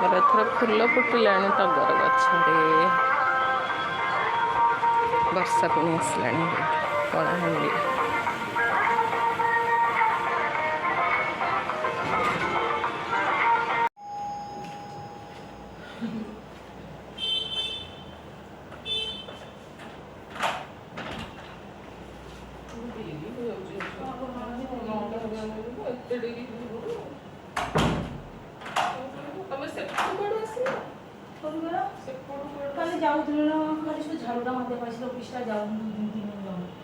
ଏଥର ଫୁଲ ଫୁଟିଲାଣି ଟଗର ଗଛରେ। ବର୍ଷା ପୁଣି ଆସିଲାଣି କଳାହାଣ୍ଡି। କାଲି ଯାଉଥିଲୁ ନା ଖାଲି ସବୁ ଝାଡ଼ୁଟା ମାରିଦେଇ ପାଇছিল ଅଫିସଟା ଯାଉନି 2-3 ଦିନ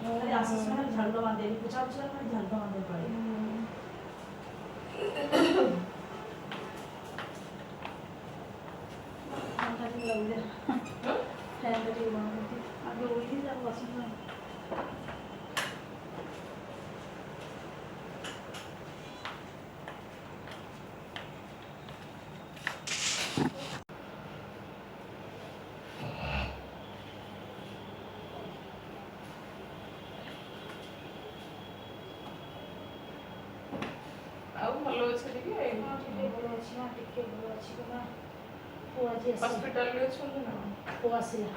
ଖାଲି ଆସିଛି ମାନେ ଝାଡ଼ୁଟା ମାରିଦେବି ପୂଜା ପୂଜା ଖାଲି ଝାଡ଼ୁଟା ମାରିଦେଇ ପାରେ ଫ୍ୟାନ୍ଟା ଟିକେ ଲଗେଇଦେ ଫ୍ୟାନ୍ଟା ଟିକେ ବନ୍ଦ କରିଦିଏ ଆଗେ ଓଇଠି ତାକୁ ବସିକି ଆଉ ଭଲ ଅଛି ଟିକେ? ହଁ ଟିକେ ଭଲ ଅଛି ନା ଟିକେ ଭଲ ଅଛି ନା ପୁଅ ଆଜି ଆସିଲା ହସ୍ପିଟାଲରେ ଅଛନ୍ତି ନା? ପୁଅ ଆସିଲା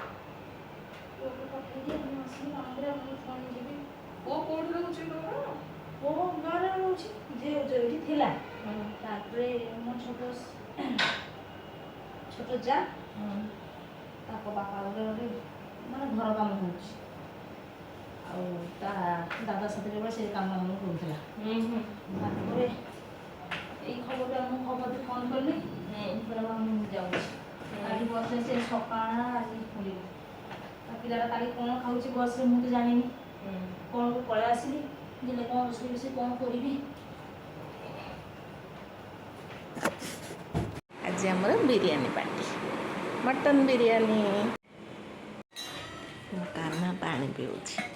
ପୁଅକୁ ପଠେଇକି ମୁଁ ଆସିଲି ମାଆଙ୍କର ମୁଁ ଫୋନ୍ ଯିବି। ପୁଅ କୋଉଠି ରହୁଛି ତମର? ପୁଅ ଗାଁରେ ରହୁଛି ଯେ ଏଇଠି ଥିଲା ତାପରେ ମୋ ଛୋଟ ଯା ତାଙ୍କ ବାପା ଗୋଟେ ମାନେ ଘର କାମ ହେଉଛି ଆଉ ତା ଦାଦା ସାଥିରେ ସେ କାମ କରୁଥିଲା ତାପରେ ଏଇ ଖବରଟା ମୁଁ ଖବରଟି ଫୋନ୍ କଲି ପୁରା ମୁଁ ଯାଉଛି ଆଜି ବସ୍ରେ ସେ ସକାଳ ଆଜି ପଡ଼ିବ ତା ପିଲାଟା କାଲି କ'ଣ ଖାଉଛି ବସ୍ରେ ମୁଁ ତ ଜାଣିନି କ'ଣକୁ ପଳେଇ ଆସିଲି ଦିନେ କ'ଣ ରୋଷେଇ କ'ଣ କରିବି। ଆଜି ଆମର ବିରିୟାନୀ ପାର୍ଟି ମଟନ୍ ବିରିୟାନୀ। ମୋ କାହ୍ନା ପାଣି ପିଉଛି।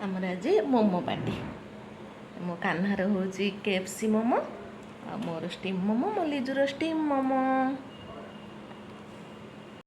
ଆମର ଆଜି ମୋମୋ ପାର୍ଟି। ମୋ କାହ୍ନାର ହେଉଛି KFC ମୋମୋ ଆଉ ମୋର ଷ୍ଟିମ୍ ମୋମୋ ମୋ ଲିଜୁର ଷ୍ଟିମ୍ ମୋମୋ।